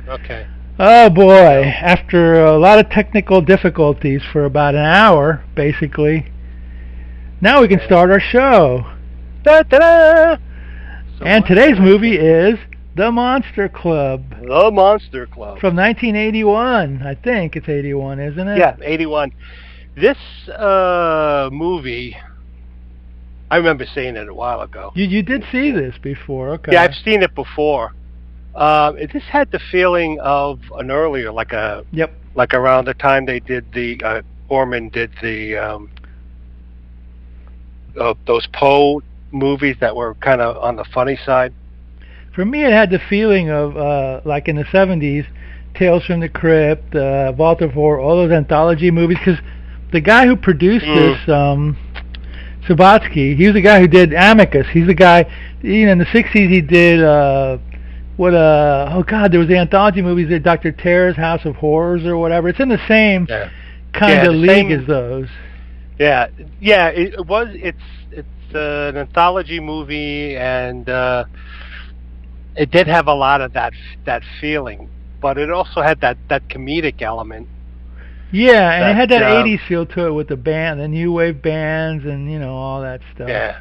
Okay. Oh boy, after a lot of technical difficulties for about an hour, basically, now we can start our show. Da-da-da! So And today's movie is The Monster Club. The Monster Club. From 1981. I think it's 81, isn't it? Yeah, 81. This movie, I remember seeing it a while ago. You did see this before, okay. Yeah, I've seen it before. This had the feeling of an earlier, like around the time they did the, Corman did the, those Poe movies that were kind of on the funny side. For me, it had the feeling of, like in the 70s, Tales from the Crypt, Vault of Horror, all those anthology movies, because the guy who produced this, Subotsky, he was the guy who did Amicus. He's the guy, in the 60s he did, there was the anthology movies, Dr. Terror's House of Horrors or whatever. It's in the same kind of league as those. Yeah, it's an anthology movie, and it did have a lot of that feeling, but it also had that comedic element. Yeah, and it had that 80s feel to it with the band, the new wave bands, and all that stuff. Yeah,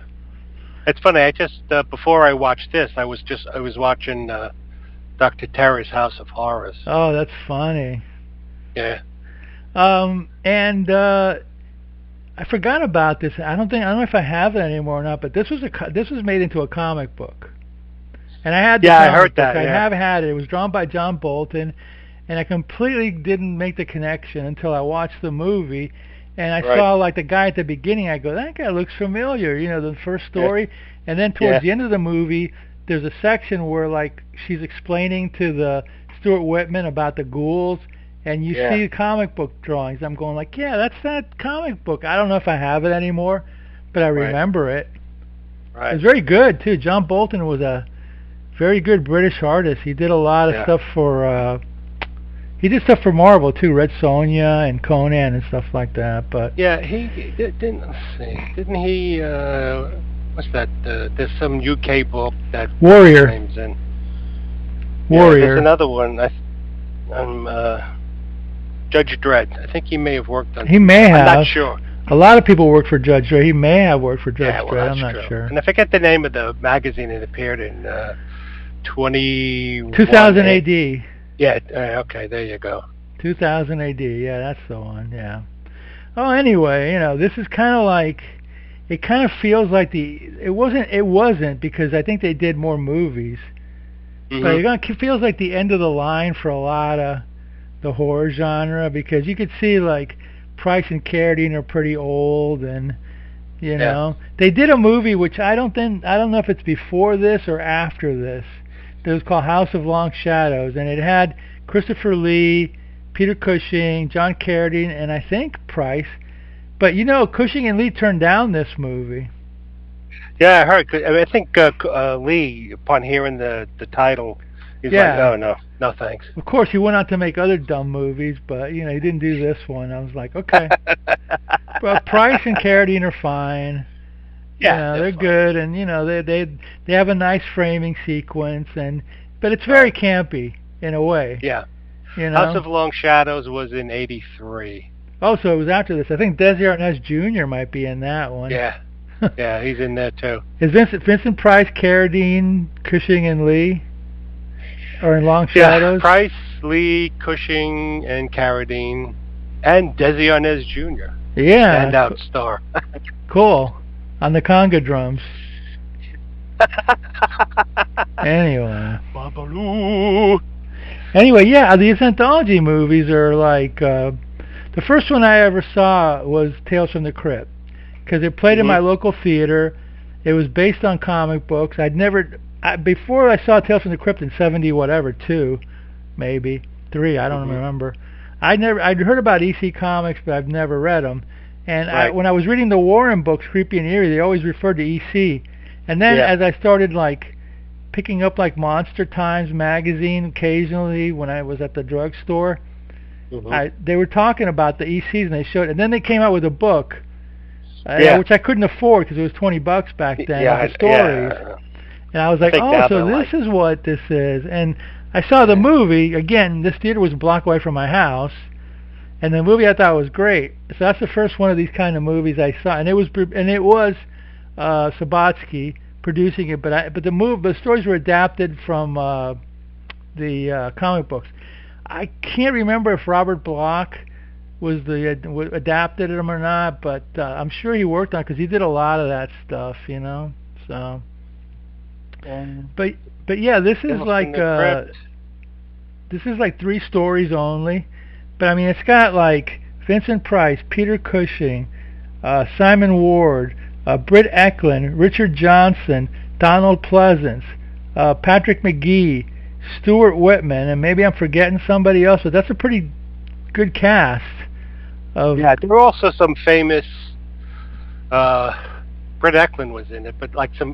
it's funny. I just before I watched this, I was watching Dr. Terror's House of Horrors. Oh, that's funny. Yeah. And I forgot about this. I don't know if I have it anymore or not. But this was made into a comic book, and I had the I heard that. I have had it. It was drawn by John Bolton. And I completely didn't make the connection until I watched the movie, and I saw like the guy at the beginning. I go, that guy looks familiar, the first story. Yeah. And then towards the end of the movie, there's a section where like she's explaining to the Stuart Whitman about the ghouls, and you see comic book drawings. I'm going like, yeah, that's that comic book. I don't know if I have it anymore, but I remember it. Right. It was very good too. John Bolton was a very good British artist. He did a lot of stuff for. He did stuff for Marvel too, Red Sonja and Conan and stuff like that. But he didn't. Let's see, didn't he? What's that? There's some UK book that Warrior. Names in. Warrior. There's another one. Judge Dredd. I think he may have worked on. He may have. I'm not sure. A lot of people work for Judge Dredd. He may have worked for Judge Dredd. I'm not sure. And I forget the name of the magazine it appeared in. 2000 AD. Yeah, okay, there you go. 2000 AD, yeah, that's the one, yeah. Oh, anyway, this is kind of like, it kind of feels like it wasn't because I think they did more movies. Mm-hmm. But it feels like the end of the line for a lot of the horror genre, because you could see like Price and Carradine are pretty old, and they did a movie which I don't know if it's before this or after this. It was called House of Long Shadows, and it had Christopher Lee, Peter Cushing, John Carradine, and I think Price. But Cushing and Lee turned down this movie. Yeah, I heard. I think Lee, upon hearing the title, he's like, no, thanks. Of course, he went on to make other dumb movies, but he didn't do this one. I was like, okay. Well, Price and Carradine are fine. Yeah, they're good, and they have a nice framing sequence, but it's very campy in a way. Yeah. House of Long Shadows was in 83. Oh, so it was after this. I think Desi Arnaz Jr. might be in that one. Yeah. Yeah, he's in there too. Is Vincent Price, Carradine, Cushing, and Lee? Or in Long Shadows? Yeah, Price, Lee, Cushing, and Carradine, and Desi Arnaz Jr. Yeah. Standout star. Cool. On the conga drums. Anyway. These anthology movies are like... the first one I ever saw was Tales from the Crypt, because it played in my local theater. It was based on comic books. Before I saw Tales from the Crypt in 2, maybe 3, I don't remember. I'd heard about EC Comics, but I've never read them. And when I was reading the Warren books, Creepy and Eerie, they always referred to EC. And then as I started like picking up like Monster Times magazine occasionally when I was at the drugstore, they were talking about the ECs, and they showed. And then they came out with a book, which I couldn't afford because it was $20 back then. The stories. And I was like, so this is what this is. And I saw the movie again. This theater was a block away from my house, and the movie I thought was great. So that's the first one of these kind of movies I saw, and it was Subotsky producing it. But the stories were adapted from the comic books. I can't remember if Robert Bloch was adapted them or not, but I'm sure he worked on it because he did a lot of that stuff, you know. So, but yeah, this is like 3 stories only. But I mean, it's got like Vincent Price, Peter Cushing, Simon Ward, Britt Eklund, Richard Johnson, Donald Pleasance, Patrick McGee, Stuart Whitman, and maybe I'm forgetting somebody else, but that's a pretty good cast. Yeah, there were also some famous. Britt Eklund was in it, but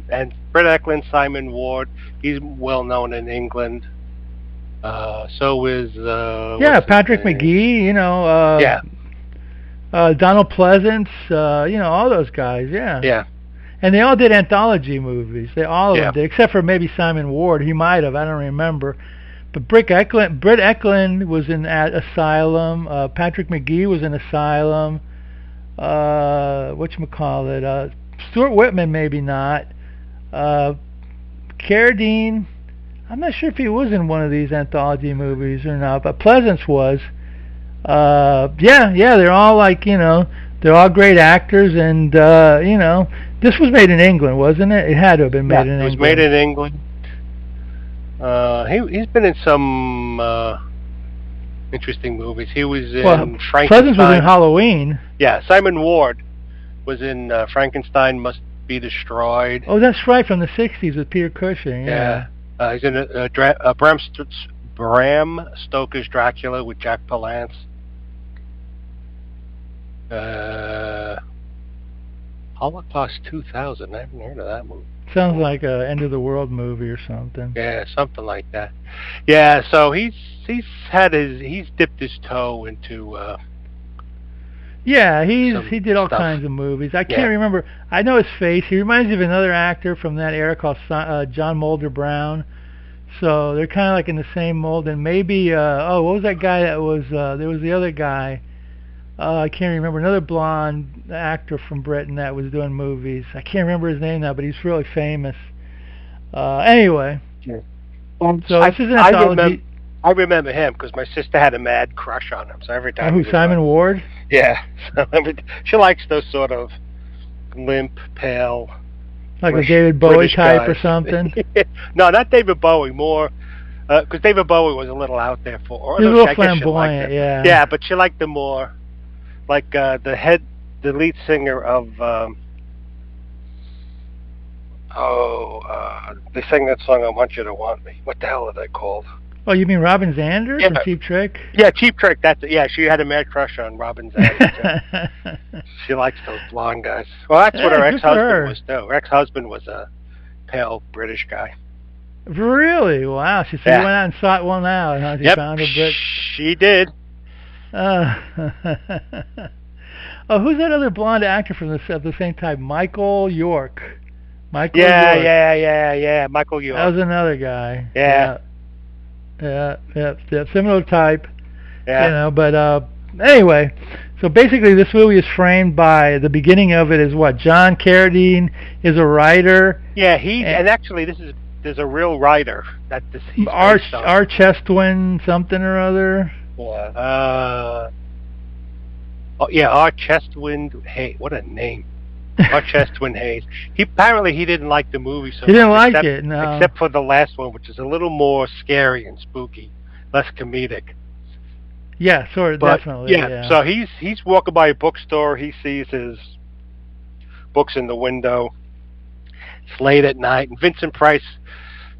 and Britt Eklund, Simon Ward, he's well known in England. So is Patrick McGee, you know. Donald Pleasance, you know, all those guys. Yeah. And they all did anthology movies. All of them did, except for maybe Simon Ward. He might have. I don't remember. But Britt Eklund was in Asylum. Patrick McGee was in Asylum. Whatchamacallit? Stuart Whitman, maybe not. Carradine, I'm not sure if he was in one of these anthology movies or not, but Pleasance was. They're all like, you know, they're all great actors, and you know, this was made in England, wasn't it? It had to have been made in England. It was made in England. He's been in some interesting movies. He was in Frankenstein. Pleasance was in Halloween. Yeah, Simon Ward was in Frankenstein Must Be Destroyed. Oh, that's right, from the 60s with Peter Cushing. Yeah. He's in Bram Stoker's Dracula with Jack Palance. Holocaust 2000. I haven't heard of that movie. Sounds like a end of the world movie or something. Yeah, something like that. Yeah, so he's dipped his toe into. He did all kinds of movies. I can't remember. I know his face. He reminds me of another actor from that era called John Mulder Brown. So they're kind of like in the same mold. And maybe what was that guy that was? There was the other guy. I can't remember. Another blonde actor from Britain that was doing movies. I can't remember his name now, but he's really famous. Anyway. So this is an anthology. I remember him because my sister had a mad crush on him. So every time. Who, Simon Ward? Yeah. So she likes those sort of limp, pale. Like a David Bowie British type guys. Or something? No, not David Bowie. More. Because David Bowie was a little out there for. He's a little flamboyant, yeah. Yeah, but she liked the more. Like the lead singer of. They sang that song, I Want You to Want Me. What the hell are they called? Oh, you mean Robin Zander from Cheap Trick? Yeah, Cheap Trick. That's it. Yeah, she had a mad crush on Robin Zander. She likes those blonde guys. Well, that's what her ex-husband was too. Her ex-husband was a pale British guy. Really? Wow. She went out and sought one out. Huh? She found a Brit. She did. Oh, who's that other blonde actor from the same type? Michael York. York. Yeah. Michael York. That was another guy. Yeah. Similar type. Yeah. You know, but anyway, so basically this movie is framed by the beginning of it is what? John Carradine is a writer. Yeah, and actually there's a real writer that he's R. Chetwynd something or other. Yeah. R. Chetwynd-Hayes. What a name. R. Chetwynd-Hayes. He didn't like the movie so much. He didn't like it, no. Except for the last one, which is a little more scary and spooky, less comedic. Yeah, definitely. Yeah. So he's walking by a bookstore. He sees his books in the window. It's late at night, and Vincent Price,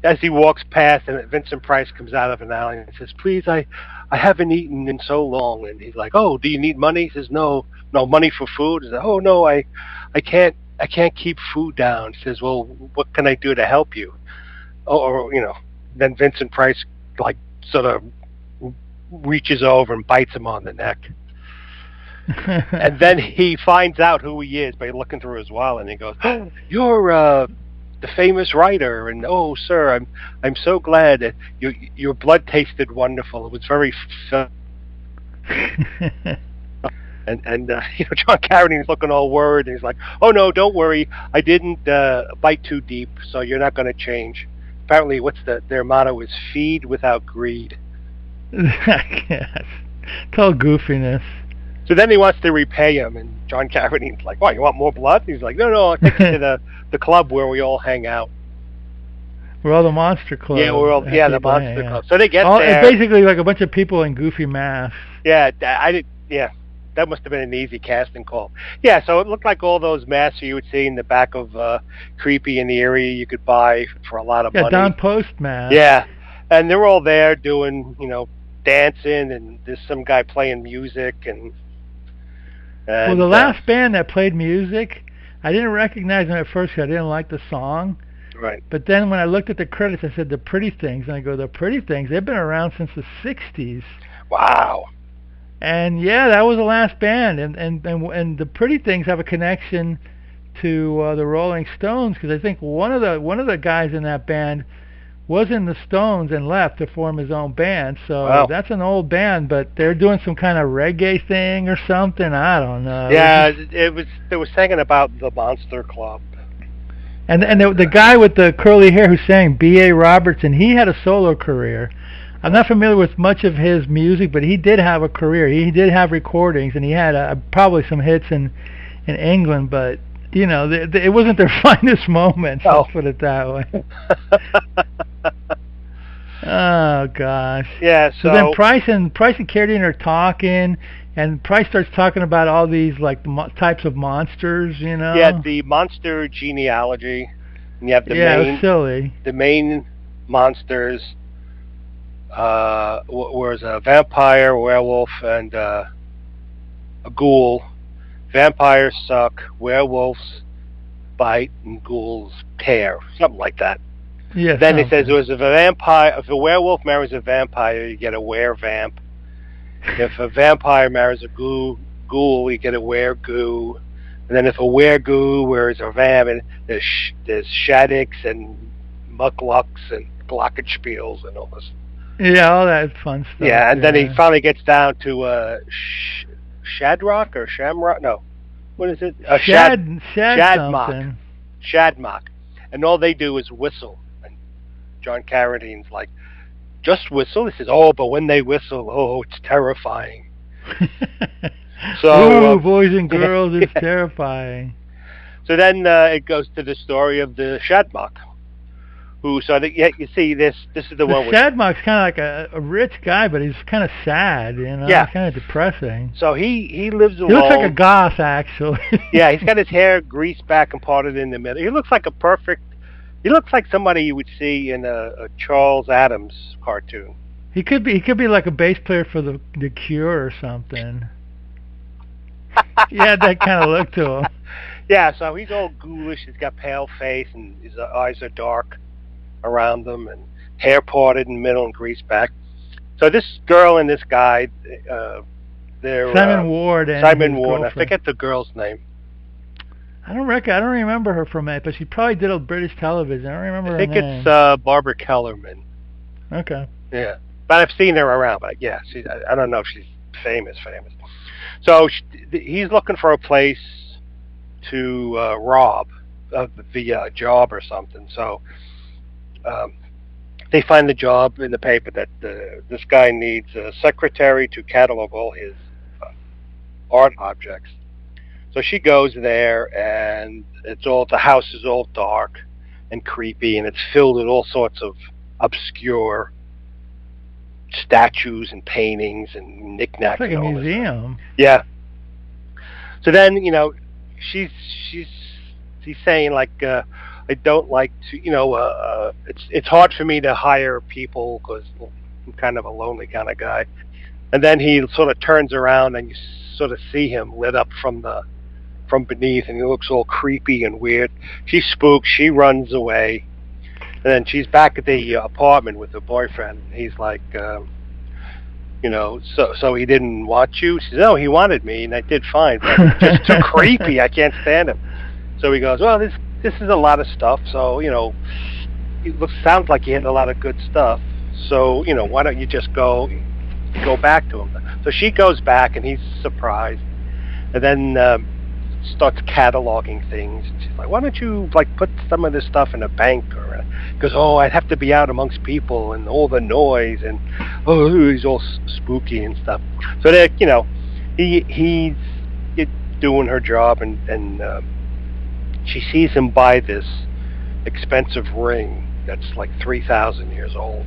as he walks past, and Vincent Price comes out of an alley and says, "Please, I haven't eaten in so long." And he's like, "Oh, do you need money?" He says, "No money for food." He says, "Oh no, I can't keep food down." He says, "Well, what can I do to help you?" Then Vincent Price sort of reaches over and bites him on the neck. And then he finds out who he is by looking through his wallet, and he goes, "You're the famous writer, and oh, sir, I'm so glad that your blood tasted wonderful. It was very and John Carradine's looking all worried, and he's like, oh no, don't worry, I didn't bite too deep, so you're not going to change. Apparently, their motto is feed without greed. Yes. Total goofiness. So then he wants to repay him, and John Carradine's like, "What? You want more blood?" He's like, "No, I'll take you to the club where we all hang out." We're all the Monster Club. Yeah, the Monster Club. So they get there. It's basically like a bunch of people in goofy masks. Yeah, that must have been an easy casting call. Yeah, so it looked like all those masks you would see in the back of Creepy and Eerie you could buy for a lot of money. Yeah, Don Post masks. Yeah, and they're all there doing, dancing, and there's some guy playing music, and well, the last band that played music, I didn't recognize them at first because I didn't like the song. Right. But then when I looked at the credits, I said, The Pretty Things. And I go, The Pretty Things? They've been around since the 60s. Wow. And yeah, that was the last band. And The Pretty Things have a connection to the Rolling Stones, because I think one of the guys in that band was in the Stones and left to form his own band. So wow. That's an old band, but they're doing some kind of reggae thing or something. I don't know. Yeah, they were singing about the Monster Club. And the guy with the curly hair who sang, B.A. Robertson, he had a solo career. I'm not familiar with much of his music, but he did have a career. He did have recordings, and he had probably some hits in England, but it wasn't their finest moments. Oh. Let's put it that way. Oh gosh. Yeah. So then Price and Carradine are talking, and Price starts talking about all these types of monsters. Yeah, the monster genealogy. And you have the it was silly. The main monsters was a vampire, werewolf, and a ghoul. Vampires suck, werewolves bite, and ghouls tear. Something like that. Yeah. Then it says if a werewolf marries a vampire, you get a were-vamp. If a vampire marries a ghoul, you get a were-goo. And then if a were-goo marries a vamp, and there's shaddicks and mucklucks and glockenspiels and all this. Yeah, all that fun stuff. Yeah, and then he finally gets down to Shadrock or Shamrock? No. What is it? Shadmock. Shadmock. And all they do is whistle. And John Carradine's like, just whistle? He says, oh, but when they whistle, oh, it's terrifying. So, ooh, boys and girls, it's terrifying. So then it goes to the story of the Shadmock. You see, this is the one. Shadmock's kind of like a rich guy, but he's kind of sad, Yeah. He's kind of depressing. So he lives alone. He looks like a goth, actually. Yeah, he's got his hair greased back and parted in the middle. He looks like somebody you would see in a Charles Addams cartoon. He could be like a bass player for the Cure or something. He had that kind of look to him. Yeah, so he's all ghoulish. He's got pale face, and his eyes are dark around them, and hair parted in the middle and greased back. So this girl and this guy, they're Simon Ward. I forget the girl's name. I don't remember her from it, but she probably did on British television. I don't remember her name. I think it's Barbara Kellerman. Okay. Yeah, but I've seen her around. But yeah, I don't know if she's famous. So he's looking for a place to rob via a job or something. So they find the job in the paper that this guy needs a secretary to catalog all his art objects. So she goes there, and the house is all dark and creepy, and it's filled with all sorts of obscure statues and paintings and knickknacks. It's like a museum. Yeah. So then, she's saying like, I don't like to, it's hard for me to hire people because I'm kind of a lonely kind of guy. And then he sort of turns around, and you sort of see him lit up from beneath, and he looks all creepy and weird. She's spooked. She runs away. And then she's back at the apartment with her boyfriend. He's like, so he didn't want you? She says, no, he wanted me, and I did fine, but just too creepy. I can't stand him. So he goes, well, this is a lot of stuff. So sounds like you had a lot of good stuff. So why don't you just go back to him? So she goes back, and he's surprised, and then starts cataloging things. And she's like, "Why don't you put some of this stuff in a bank?" Or because I'd have to be out amongst people and all the noise, and he's all spooky and stuff. So that he's doing her job, and she sees him buy this expensive ring that's like 3,000 years old,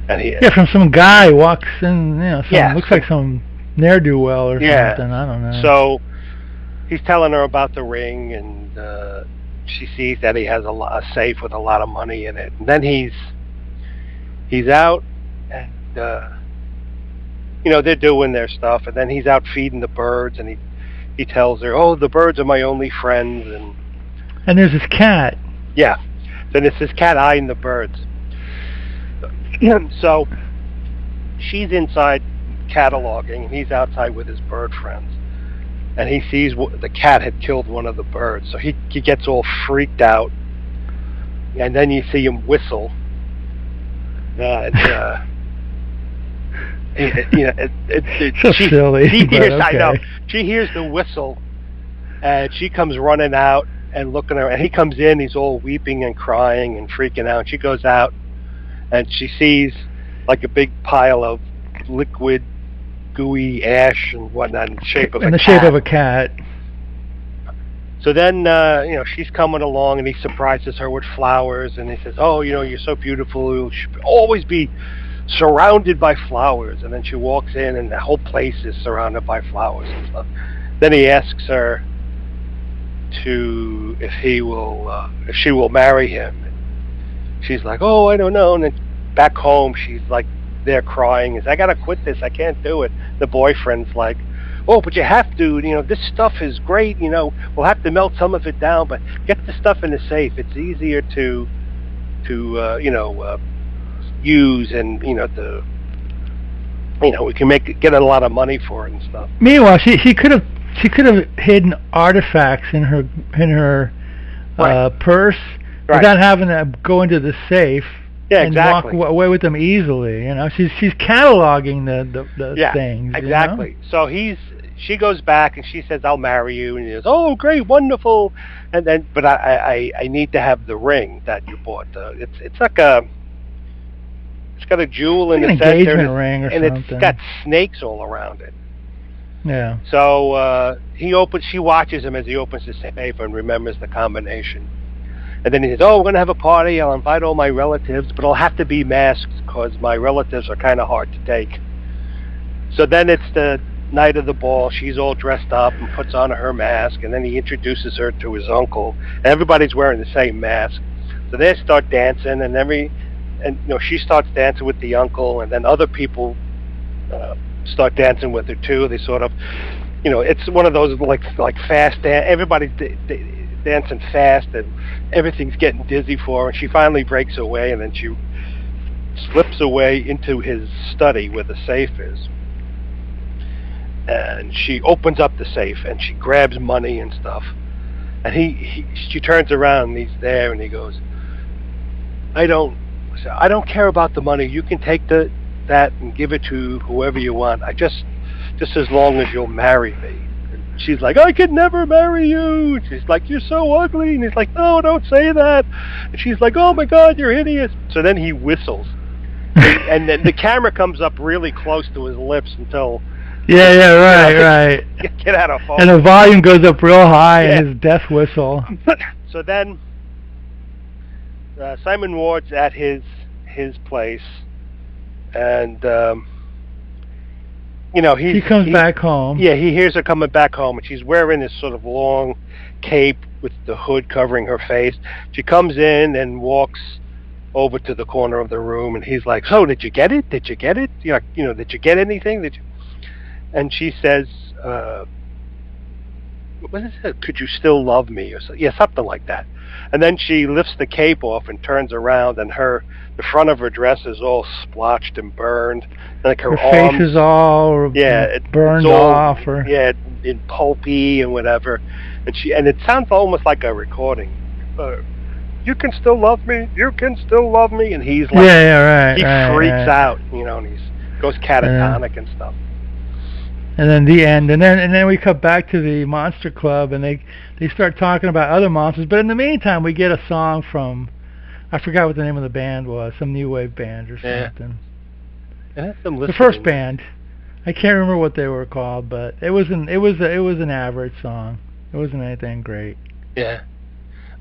and from some guy walks in, looks like some ne'er-do-well or something. I don't know. So he's telling her about the ring, and she sees that he has a safe with a lot of money in it. And then he's out, and they're doing their stuff, and then he's out feeding the birds, and he tells her, "Oh, the birds are my only friends," and there's this cat. Yeah. Then it's this cat eyeing the birds. So she's inside cataloging, and he's outside with his bird friends. And he sees the cat had killed one of the birds. So he gets all freaked out. And then you see him whistle. So silly. I know. She hears the whistle, and she comes running out and looking at her, and he comes in, he's all weeping and crying and freaking out. She goes out, and she sees like a big pile of liquid, gooey ash and whatnot in the shape of a cat. So then, she's coming along, and he surprises her with flowers, and he says, "Oh, you're so beautiful. You should always be surrounded by flowers." And then she walks in, and the whole place is surrounded by flowers and stuff. Then he asks her if she will marry him. She's like, "Oh, I don't know." And then back home, she's like there crying. "I gotta quit this. I can't do it." The boyfriend's like, "Oh, but you have to. This stuff is great. We'll have to melt some of it down, but get the stuff in the safe. It's easier to use, and we can get a lot of money for it and stuff." Meanwhile, she could have hidden artifacts in her purse without having to go into the safe and walk away with them easily. She's cataloging the things. Exactly. So she goes back and she says, "I'll marry you," and he says, "Oh, great, wonderful." And then, but I need to have the ring that you bought. It's like it's got a jewel in the center, engagement ring or something, it's got snakes all around it. Yeah. So she watches him as he opens the safe and remembers the combination. And then he says, "Oh, we're going to have a party. I'll invite all my relatives, but I'll have to be masked because my relatives are kind of hard to take." So then it's the night of the ball. She's all dressed up and puts on her mask, and then he introduces her to his uncle. And everybody's wearing the same mask. So they start dancing, and she starts dancing with the uncle, and then other people start dancing with her too. They sort of, it's one of those like fast dance. Everybody's dancing fast, and everything's getting dizzy for her. And she finally breaks away, and then she slips away into his study where the safe is. And she opens up the safe, and she grabs money and stuff. And she turns around, and he's there, and he goes, I don't care about the money. You can take that and give it to whoever you want. Just as long as you'll marry me." And she's like, "I could never marry you." And she's like, "You're so ugly." And he's like, "No, don't say that." And she's like, "Oh my God, you're hideous." So then he whistles, and then the camera comes up really close to his lips until. Right. Get out of focus. And the volume goes up real high, and his death whistle. So then, Simon Ward's at his place, and he comes back home. Yeah, he hears her coming back home, and she's wearing this sort of long cape with the hood covering her face. She comes in and walks over to the corner of the room, and he's like, "So, did you get it? Did you get it? Did you get anything? Did you?" And she says, "What is it? Could you still love me?" Or so, something like that. And then she lifts the cape off and turns around, and the front of her dress is all splotched and burned. Like her arms, face is all burned off. In pulpy and whatever. And it sounds almost like a recording. you can still love me. You can still love me. And he's like, he freaks out, and he goes catatonic and stuff. And then the end, and then we cut back to the Monster Club, and they start talking about other monsters. But in the meantime, we get a song from, I forgot what the name of the band was, some new wave band or something. Yeah. The first band, I can't remember what they were called, but it was an average song. It wasn't anything great. Yeah,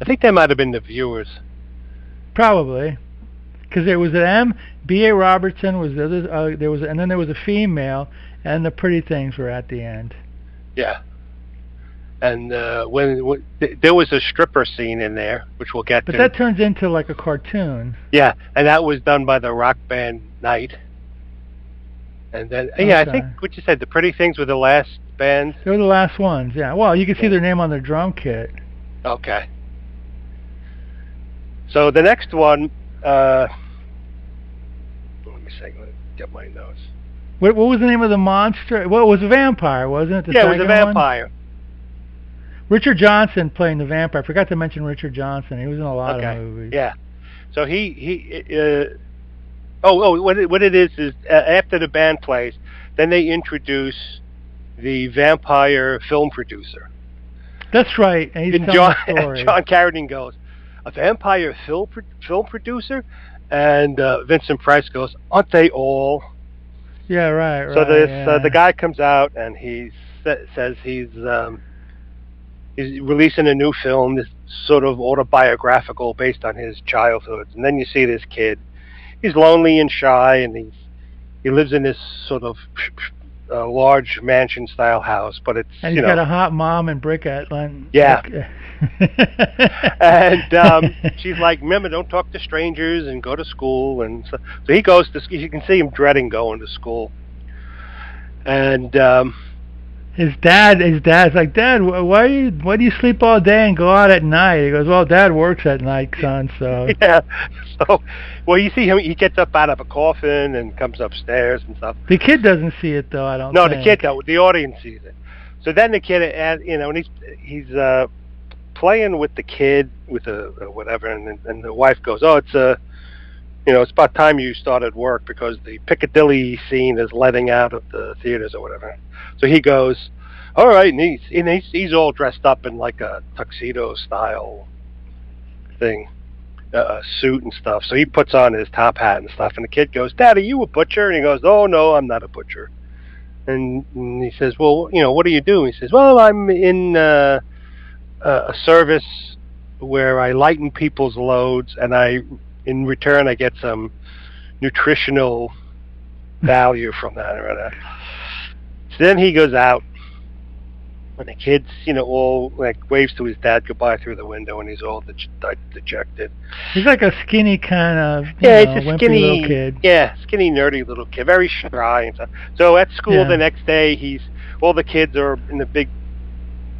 I think they might have been the Viewers. Probably, because there was B.A. Robertson was the other. There was, and then there was a female. And the Pretty Things were at the end. Yeah. And when there was a stripper scene in there, which we'll get to. But that turns into like a cartoon. Yeah, and that was done by the rock band Night. And then, I think what you said, the Pretty Things were the last band. They were the last ones, yeah. Well, you can see their name on their drum kit. Okay. So the next one, let me see, let me get my notes. What was the name of the monster? Well, it was a vampire, wasn't it? Yeah, it was a vampire. One? Richard Johnson playing the vampire. I forgot to mention Richard Johnson. He was in a lot of movies. Yeah. So what it is after the band plays, then they introduce the vampire film producer. That's right. And he's telling the story. John Carradine goes, a vampire film producer? And Vincent Price goes, aren't they all? Yeah, right. So the guy comes out and he says he's releasing a new film, this sort of autobiographical based on his childhood. And then you see this kid. He's lonely and shy, and he lives in this sort of large mansion-style house, but it's and he's got a hot mom and brick at London. Yeah. And she's like, remember, don't talk to strangers and go to school. And so he goes to school. You can see him dreading going to school. And his dad's like, Dad, why do you sleep all day and go out at night? He goes, well, Dad works at night, son. So yeah. So you see him. He gets up out of a coffin and comes upstairs and stuff. The kid doesn't see it though. I don't. No, the kid don't. The audience sees it. So then the kid, and he's playing with the kid with whatever, and the wife goes, oh, it's about time you started work because the Piccadilly scene is letting out of the theaters or whatever. So he goes, all right, and he's all dressed up in like a tuxedo style thing, suit and stuff. So he puts on his top hat and stuff, and the kid goes, Dad, are you a butcher? And he goes, oh no, I'm not a butcher. And he says, well, what do you do? He says, well, I'm in a service where I lighten people's loads, and in return I get some nutritional value from that or whatever. So then he goes out, and the kid's all like waves to his dad goodbye through the window, and he's all dejected. He's like a skinny kind of it's a skinny little kid. Yeah, skinny nerdy little kid, very shy and stuff. So at school the next day, all the kids are in a big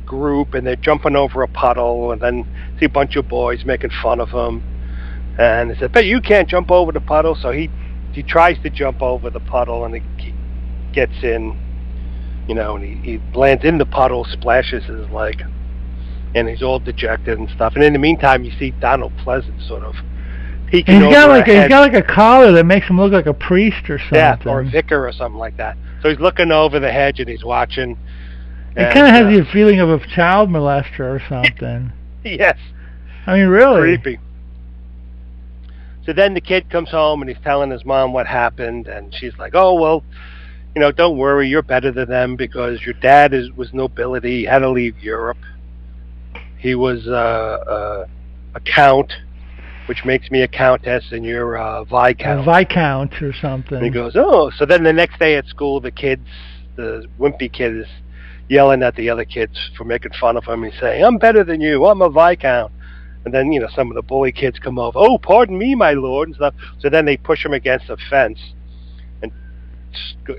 group, and they're jumping over a puddle, and then see a bunch of boys making fun of him. And they said, but you can't jump over the puddle. So he tries to jump over the puddle, and he gets in, and he lands in the puddle, splashes his leg, and he's all dejected and stuff. And in the meantime, you see Donald Pleasence sort of peeking over he's got like a collar that makes him look like a priest or something. Yeah, or a vicar or something like that. So he's looking over the hedge, and he's watching. It kind of has the feeling of a child molester or something. Yes. I mean, really. Creepy. So then the kid comes home, and he's telling his mom what happened, and she's like, oh, well, don't worry, you're better than them because your dad was nobility. He had to leave Europe. He was a count, which makes me a countess, and you're a viscount. A viscount or something. And he goes, oh. So then the next day at school, the wimpy kid is yelling at the other kids for making fun of him. He's saying, I'm better than you. I'm a viscount. And then, some of the bully kids come over. Oh, pardon me, my lord, and stuff. So then they push him against a fence, and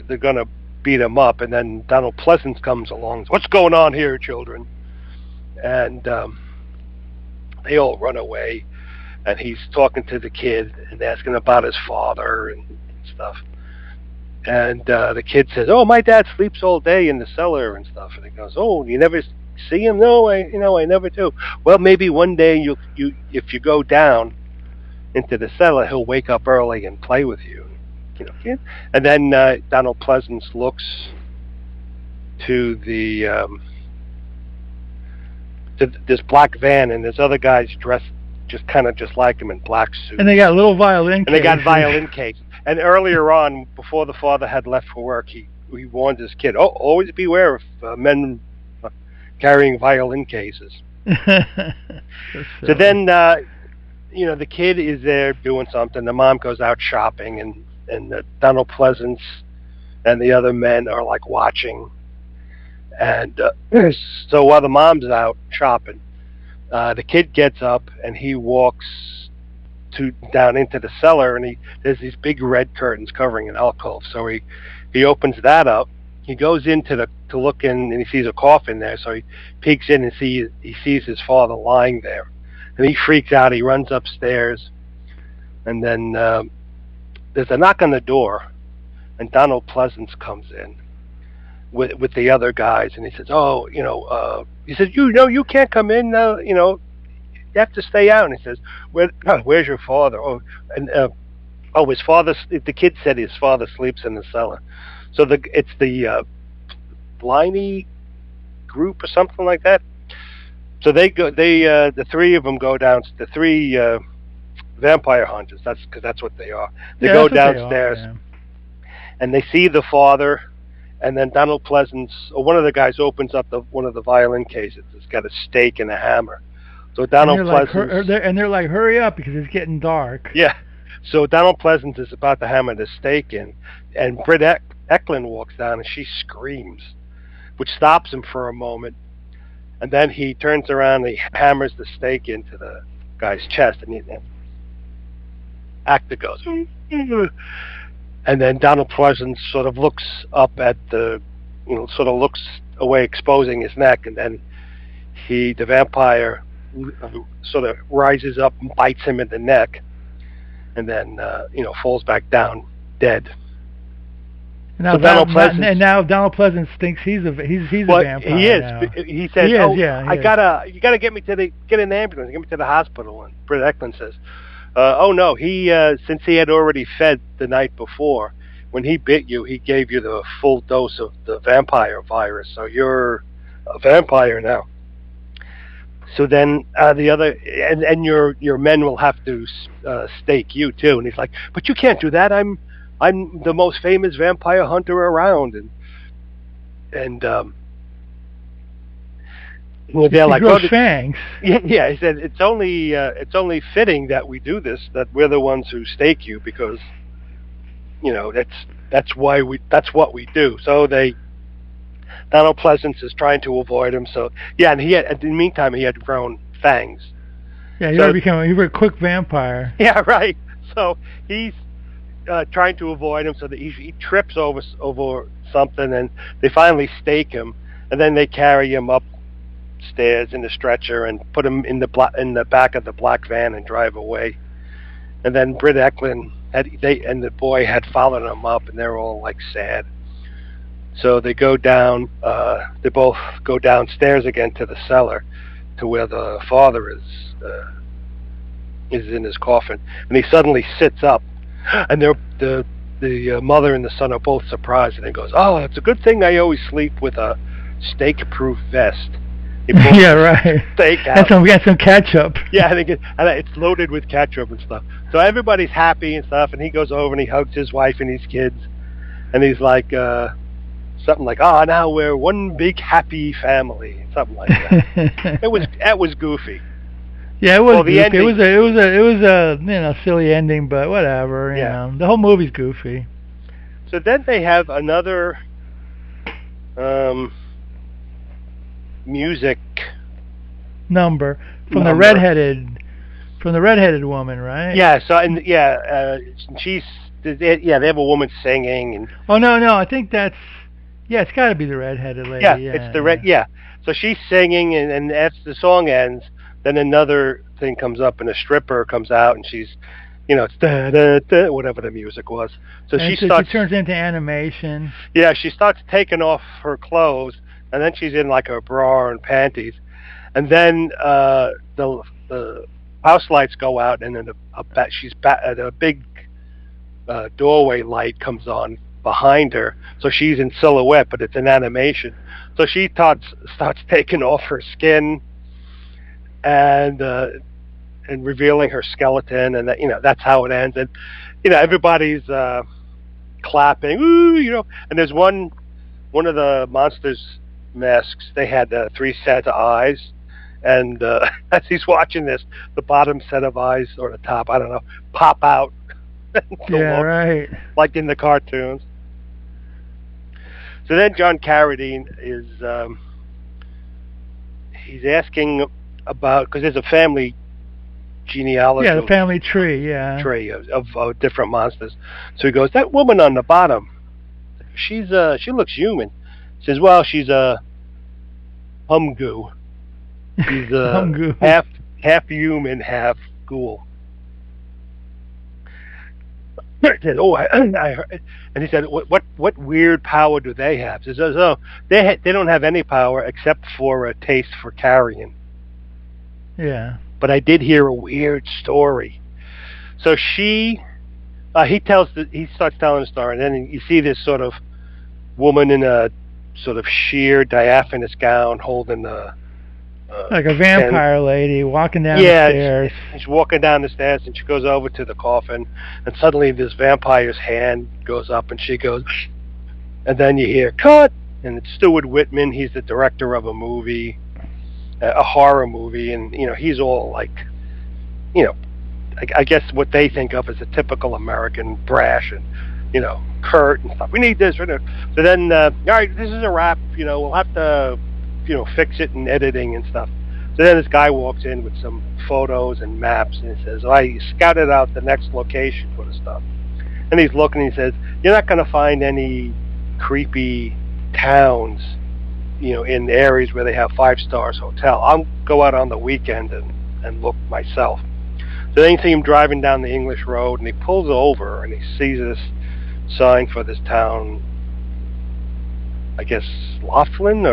they're going to beat him up. And then Donald Pleasence comes along. What's going on here, children? And they all run away. And he's talking to the kid and asking about his father and stuff. And the kid says, oh, my dad sleeps all day in the cellar and stuff. And he goes, oh, you never see him? No, I never do. Well, maybe one day if you go down into the cellar, he'll wake up early and play with you. Kid. And then Donald Pleasance looks to to this black van, and there's other guys dressed just like him in black suits. And they got little violin cases. And they got violin cases. And earlier on, before the father had left for work, he warned his kid, always beware of men carrying violin cases. So then, the kid is there doing something. The mom goes out shopping, and Donald Pleasance and the other men are like watching. And so while the mom's out shopping, the kid gets up and he walks down into the cellar, and there's these big red curtains covering an alcove. So he opens that up. He goes in to look in, and he sees a coffin there. So he peeks in and he sees his father lying there, and he freaks out. He runs upstairs, and then there's a knock on the door, and Donald Pleasance comes in with the other guys, and he says, he says, you can't come in, you have to stay out. And he says, where's your father? His father, the kid said his father sleeps in the cellar. So it's the Bliney group or something like that. So the three of them go down, the three vampire hunters, that's what they are. They go downstairs, and they see the father. And then Donald Pleasance, or one of the guys, opens up one of the violin cases. It's got a stake and a hammer. So Donald Pleasance... they're like, hurry up, because it's getting dark. Yeah. So Donald Pleasance is about to hammer the stake in, and Britt Eklund walks down, and she screams, which stops him for a moment. And then he turns around, and he hammers the stake into the guy's chest, and actor goes... And then Donald Pleasance sort of looks up at looks away, exposing his neck, and then the vampire sort of rises up and bites him in the neck, and then falls back down dead. Now, now Donald Pleasance thinks he's a vampire. He is. Now. He says, you gotta get an ambulance, get me to the hospital. And Britt Eklund says, no, he since he had already fed the night before, when he bit you, he gave you the full dose of the vampire virus, so you're a vampire now. So then the other, and your men will have to stake you too. And he's like, but you can't do that. I'm the most famous vampire hunter around, and they're like, thanks. Yeah, he said it's only fitting that we do this, that we're the ones who stake you, because that's what we do. So Donald Pleasance is trying to avoid him. So and in the meantime he had grown fangs. Yeah, you were a quick vampire. Yeah, right. So he's trying to avoid him, so that he trips over something, and they finally stake him, and then they carry him upstairs in the stretcher and put him in the back of the black van and drive away. And then Britt Eklund and the boy had followed him up, and they're all like sad. So they go down. They both go downstairs again to the cellar, to where the father is in his coffin, and he suddenly sits up, and the mother and the son are both surprised, and he goes, "Oh, it's a good thing I always sleep with a stake-proof vest." Yeah, right. Steak out. We got some ketchup. Yeah, and it's loaded with ketchup and stuff. So everybody's happy and stuff, and he goes over and he hugs his wife and his kids, and he's like, something like, now we're one big happy family, something like that. That was goofy. Yeah, it was goofy. It was a silly ending, but whatever. You know, the whole movie's goofy. So then they have another music number from the redheaded woman, right? Yeah. So she's they have a woman singing, and no, I think that's it's got to be the redheaded lady. Yeah, it's the red. Yeah. So she's singing, and after the song ends, then another thing comes up, and a stripper comes out, and she's, it's da da da, whatever the music was. So she turns into animation. Yeah, she starts taking off her clothes, and then she's in like her bra and panties, and then the house lights go out, and then a big doorway light comes on behind her, so she's in silhouette, but it's an animation. So she starts taking off her skin and revealing her skeleton, and that's how it ends. And everybody's clapping, ooh, and there's one of the monsters masks. They had 3 sets of eyes, and as he's watching this, the bottom set of eyes, or the top, I don't know, pop out. Yeah, right. Like in the cartoons. So then John Carradine is he's asking about, because there's a family genealogy. Yeah, the family tree. Yeah. Tree of different monsters. So he goes, that woman on the bottom, she looks human. He says, well, she's a humgoo. She's Humgoo. half human, half ghoul. I said, oh, I heard. And he said, what weird power do they have? He says, oh, they don't have any power except for a taste for carrion. Yeah. But I did hear a weird story. So he starts telling the story, and then you see this sort of woman in a sort of sheer diaphanous gown holding like a vampire lady walking down the stairs. She's walking down the stairs, and she goes over to the coffin, and suddenly this vampire's hand goes up, and she goes, and then you hear, cut! And it's Stuart Whitman. He's the director of a movie, a horror movie, and, he's all like, I guess what they think of as a typical American brash and, curt and stuff. We need this. So then, all right, this is a wrap. We'll have to fix it and editing and stuff. So then this guy walks in with some photos and maps, and he says, I scouted out the next location for the stuff. And he's looking, and he says, you're not going to find any creepy towns, in areas where they have 5-star hotel. I'll go out on the weekend and look myself. So then you see him driving down the English road, and he pulls over, and he sees this sign for this town, I guess Laughlin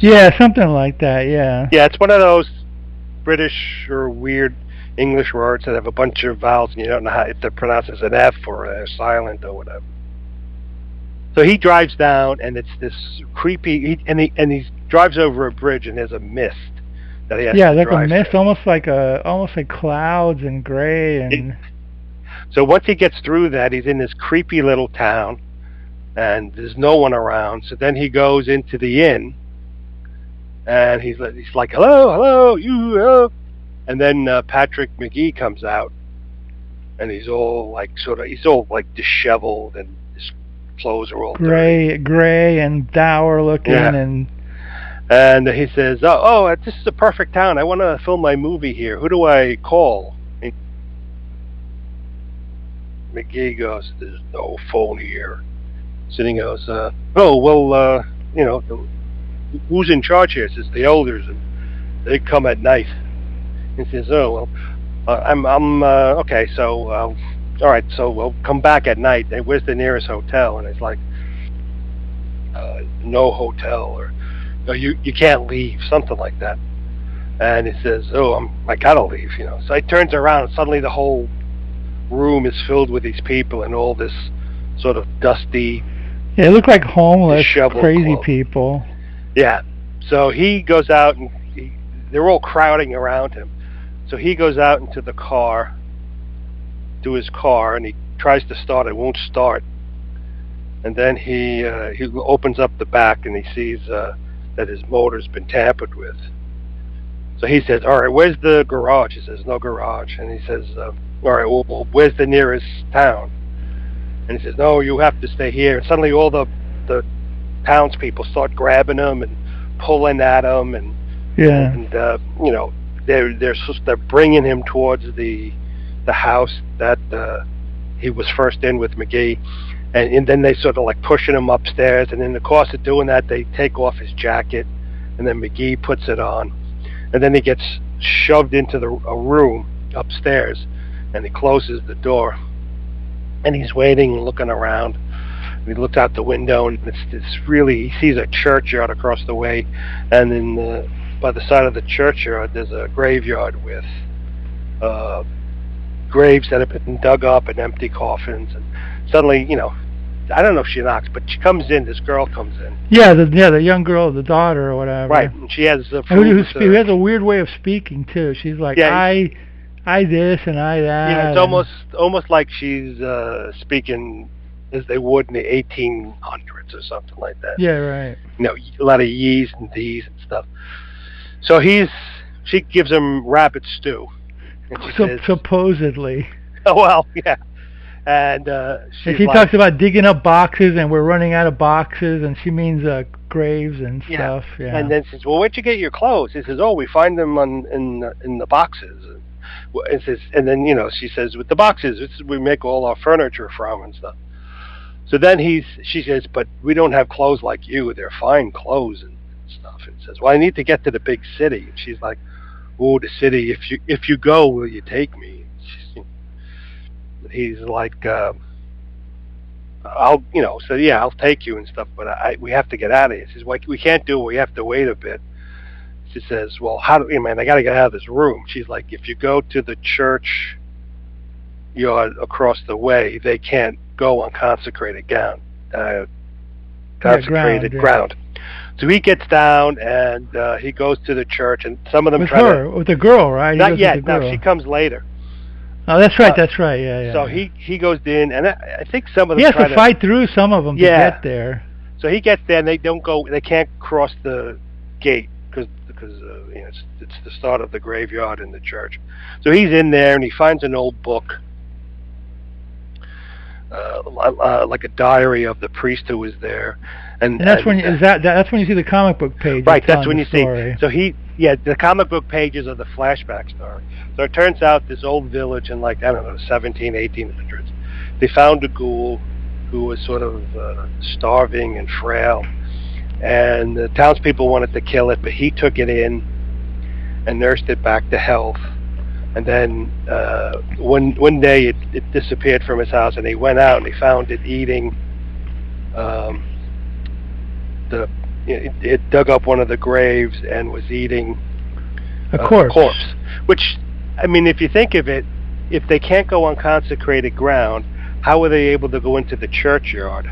yeah, something like that. Yeah. Yeah, it's one of those British or weird English words that have a bunch of vowels, and you don't know if they're pronounced as an F or a silent or whatever. So he drives down, and it's this creepy. He drives over a bridge, and there's a mist that he has. Yeah, to like drive a mist, through. almost like clouds and gray and. So once he gets through that, he's in this creepy little town, and there's no one around. So then he goes into the inn, and he's like, hello, you, hello. And then Patrick McGee comes out, and he's all like disheveled, and his clothes are all gray and dour looking, yeah. And he says, oh, this is a perfect town. I want to film my movie here. Who do I call? And McGee goes, there's no phone here. So he goes, who's in charge here? It says the elders, and they come at night. He says, I'm okay. So, all right. So we'll come back at night. And where's the nearest hotel? And it's like, no hotel, or no, you can't leave, something like that. And he says, I gotta leave, So he turns around, and suddenly the whole room is filled with these people and all this sort of dusty. Yeah, it looked like homeless, crazy clothes. people. Yeah. So he goes out, and they're all crowding around him. So he goes out into the car, to his car, and he tries to start. It won't start. And then he opens up the back, and he sees that his motor's been tampered with. So he says, all right, where's the garage? He says, no garage. And he says, all right, well, where's the nearest town? And he says, no, you have to stay here. And suddenly all the townspeople start grabbing him and pulling at him, and they're bringing him towards the house that he was first in with McGee, and then they sort of like pushing him upstairs, and in the course of doing that, they take off his jacket, and then McGee puts it on, and then he gets shoved into a room upstairs, and he closes the door, and he's waiting, looking around, He looks out the window, and he sees a churchyard across the way, and by the side of the churchyard, there's a graveyard with graves that have been dug up and empty coffins. And suddenly, I don't know if she knocks, but she comes in. This girl comes in. Yeah, the young girl, the daughter or whatever. Right, and she has who has a weird way of speaking too. She's like, I this and I that. Yeah, it's almost like she's speaking as they would in the 1800s or something like that. Yeah, right. A lot of ye's and these and stuff. So she gives him rabbit stew. And she says, supposedly. Oh, well, yeah. And she talks about digging up boxes, and we're running out of boxes, and she means graves and stuff. Yeah. And then she says, "Well, where'd you get your clothes?" He says, "Oh, we find them in the boxes." And then she says, "With the boxes, we make all our furniture from and stuff." So then she says, "But we don't have clothes like you. They're fine clothes and stuff." And says, "Well, I need to get to the big city." And she's like, "Oh, the city. If you go, will you take me?" He's like, I'll take you and stuff, but we have to get out of here. He says, "Well, we can't do it. We have to wait a bit." She says, "Well, I got to get out of this room." She's like, "If you go to the church yard across the way, they can't go on consecrated ground. Ground. So he gets down and he goes to the church, and some of them with the girl, right? Not yet. No, she comes later. Oh, that's right. That's right. Yeah. So he goes in, and I think some of them. He has to fight through some of them to get there. So he gets there, and they don't go. They can't cross the gate because it's the start of the graveyard in the church. So he's in there, and he finds an old book, like a diary of the priest who was there. And that's when that's when you see the comic book page. Right, that's when you see. So the comic book pages are the flashback story. So it turns out this old village in 1800s, they found a ghoul who was sort of starving and frail, and the townspeople wanted to kill it, but he took it in and nursed it back to health. And then one day it disappeared from his house, and he went out and he found it eating. It dug up one of the graves and was eating a corpse. Which, if you think of it, if they can't go on consecrated ground, how are they able to go into the churchyard?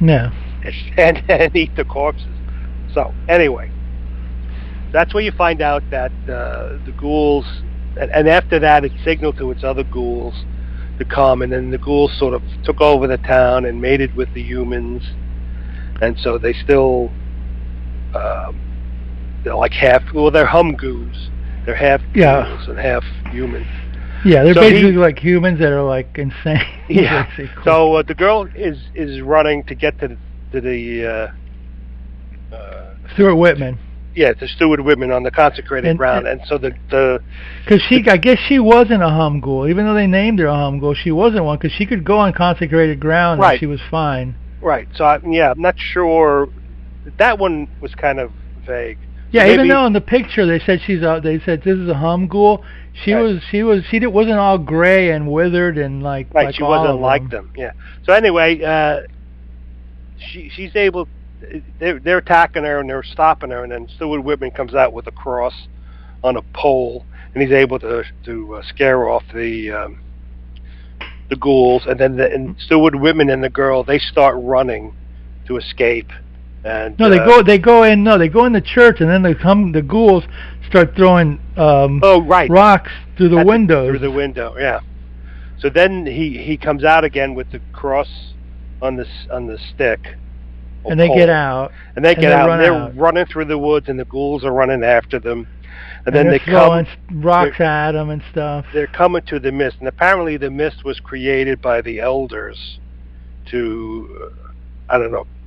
No. And eat the corpses. So anyway, that's where you find out that the ghouls, and after that it signaled to its other ghouls to come, and then the ghouls sort of took over the town and mated with the humans. And so they still, they're like they're humgoos. They're half ghouls and half humans. Yeah, they're basically like humans that are like insane. Yeah. Basically. So the girl is running to get to the Stuart Whitman. Yeah, to Stuart Whitman on the consecrated ground, and so because I guess she wasn't a hum ghoul, even though they named her a hum ghoul. She wasn't one because she could go on consecrated ground and she was fine. Right. So I'm not sure. That one was kind of vague. Yeah, so even though in the picture they said they said this is a hum ghoul. She wasn't all gray and withered and like she wasn't like them. Yeah. So anyway, she's able. They're attacking her and they're stopping her, and then Stuart Whitman comes out with a cross on a pole, and he's able to scare off the ghouls, and then and Stuart Whitman and the girl, they start running to escape. And they go in the church, and then the ghouls start throwing rocks through the windows. Through the window, yeah. So then he comes out again with the cross on the stick. And they get out. And they get out. And they're running through the woods, and the ghouls are running after them. And then they throwing rocks at them and stuff. They're coming to the mist, and apparently the mist was created by the elders to,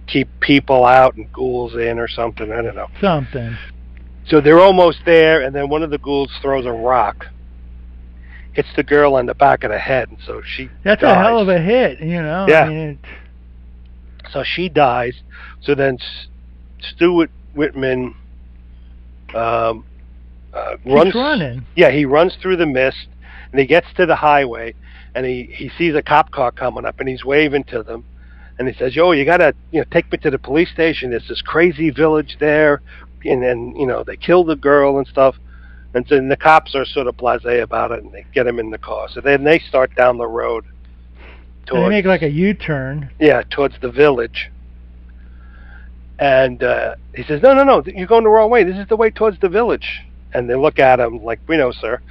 keep people out and ghouls in or something. I don't know. Something. So they're almost there, and then one of the ghouls throws a rock, hits the girl on the back of the head, and so she That's dies. A hell of a hit, Yeah. So she dies. So then Stuart Whitman runs. He's running. Yeah, he runs through the mist, and he gets to the highway, and he sees a cop car coming up, and he's waving to them, And he says, "Yo, you gotta, take me to the police station. There's this crazy village there, and then, they kill the girl and stuff." And then the cops are sort of blasé about it, and they get him in the car. So then they start down the road. And they make like a U-turn. Yeah, towards the village. And he says, no, you're going the wrong way. This is the way towards the village. And they look at him like, "We know, sir."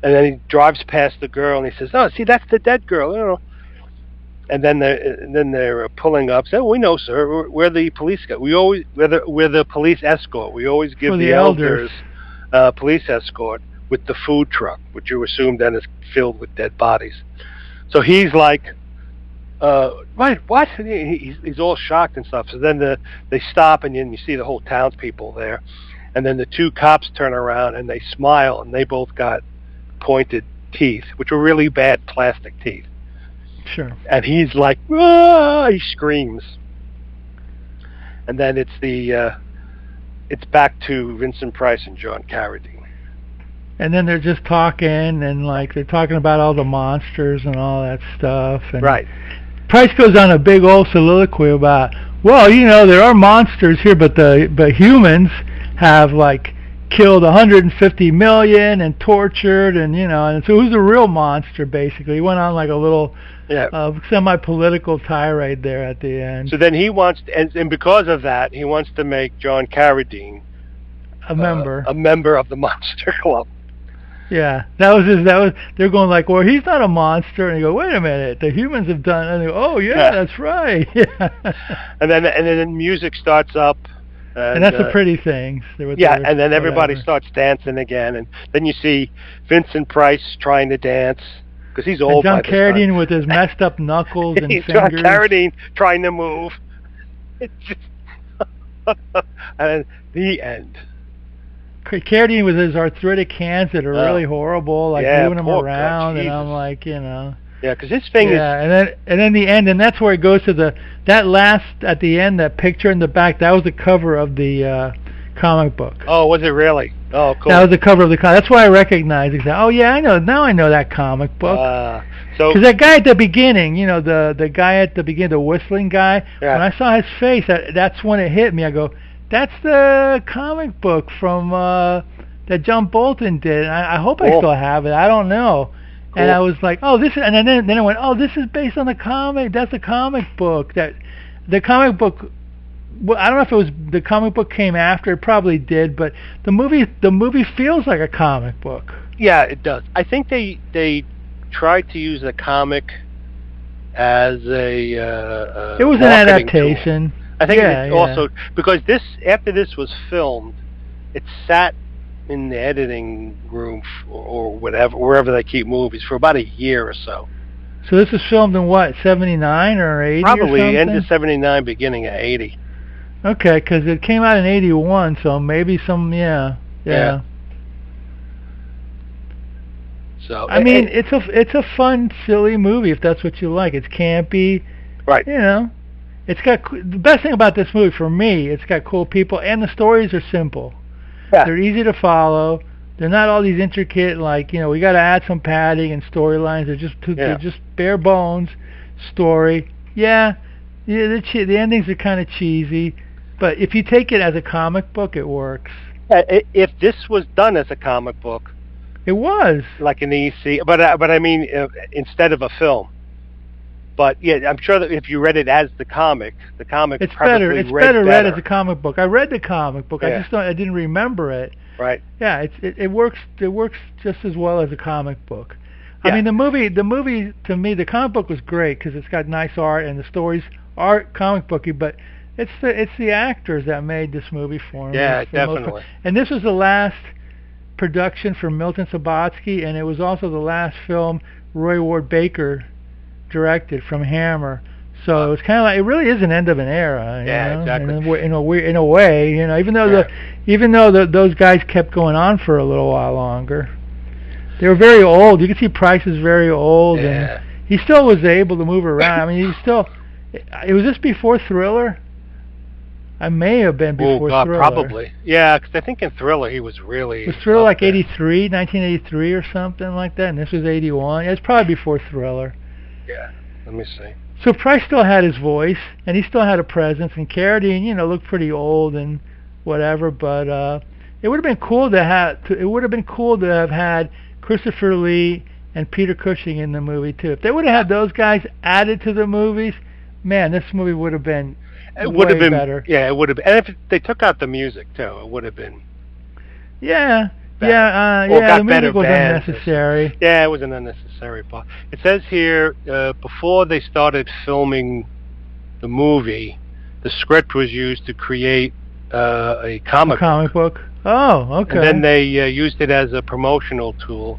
And then he drives past the girl, and he says, "No, see, that's the dead girl." And then they're pulling up. Say, "We know, sir. We're the police guy. We're the police escort. We always give For the elders police escort with the food truck, which you assume then is filled with dead bodies." So he's like, "Right, what?" He's all shocked and stuff. So then they stop, and then you see the whole townspeople there. And then the two cops turn around, and they smile, and they both got pointed teeth, which were really bad plastic teeth. Sure. And he's like, "Ah!" He screams. And then it's back to Vincent Price and John Carradine. And then they're just talking, and like they're talking about all the monsters and all that stuff. And Right. Price goes on a big old soliloquy about, well, there are monsters here, but humans have like killed 150 million and tortured, and and so who's the real monster? Basically, he went on like a little semi-political tirade there at the end. So then he wants, and because of that, he wants to make John Carradine a member of the Monster Club. Yeah, they're going like, well, he's not a monster, and you go, wait a minute, the humans have done, and they go, oh yeah, that's right. Yeah. And then music starts up. And that's the pretty things. And then everybody starts dancing again, and then you see Vincent Price trying to dance because he's old. And John Carradine with his messed up knuckles and fingers. John Carradine trying to move. It's just and the end. Carradine with his arthritic hands that are really horrible, like moving him around, and I'm like, Yeah, because his fingers. Yeah, and then the end, and that's where it goes to that last at the end, that picture in the back. That was the cover of the comic book. Oh, was it really? Oh, cool. That was the cover of the comic. That's why I recognized it. Oh yeah, I know. Now I know that comic book. Because that guy at the beginning, the guy at the beginning, the whistling guy. Yeah. When I saw his face, that's when it hit me. I go, that's the comic book from that John Bolton did. I hope I still have it. I don't know. Cool. And I was like, oh, this is, and then I went, oh, this is based on the comic. That's a comic book. The comic book. Well, I don't know if it was the comic book came after. It probably did, but the movie feels like a comic book. Yeah, it does. I think they tried to use the comic as a. It was an adaptation. Tool. I think it's also because after this was filmed, it sat in the editing room or whatever, wherever they keep movies, for about a year or so. So this was filmed in what, 79 or 80? Probably or end of 79, beginning of 80. Okay, because it came out in 81, so maybe yeah. So I mean, it's a fun, silly movie if that's what you like. It's campy, right? It's got the best thing about this movie for me. It's got cool people, and the stories are simple. Yeah. They're easy to follow. They're not all these intricate, like, we got to add some padding and storylines. They're just bare bones story. Yeah, the endings are kind of cheesy, but if you take it as a comic book, it works. If this was done as a comic book, it was like an EC, but I mean instead of a film. But yeah, I'm sure that if you read it as the comic it's better. It's better read as a comic book. I read the comic book. Yeah. I didn't remember it. Right. Yeah, it works. It works just as well as a comic book. Yeah. I mean, the movie to me, the comic book was great because it's got nice art and the stories are comic booky. But it's the actors that made this movie for me. Yeah, definitely. And this was the last production for Milton Subotsky, and it was also the last film Roy Ward Baker directed from Hammer. So it's kind of like, it really is an end of an era. Yeah, exactly. In a way, even though those guys kept going on for a little while longer, they were very old. You can see Price is very old, and he still was able to move around. I mean, it was this before Thriller? I may have been before Thriller. Probably. Yeah, because I think in Thriller he was really. Was Thriller like 1983 or something like that? And this was 81. Yeah, it's probably before Thriller. Yeah. Let me see. So Price still had his voice, and he still had a presence, and Carradine, looked pretty old and whatever, but it would have been cool to have had Christopher Lee and Peter Cushing in the movie too. If they would have had those guys added to the movies, man, this movie would have been way better. Yeah, it would have been. And if they took out the music too, it would have been. Yeah. Better. The music was unnecessary. Yeah, it was an unnecessary part. It says here, before they started filming the movie, the script was used to create a comic book. Oh, okay. And then they used it as a promotional tool.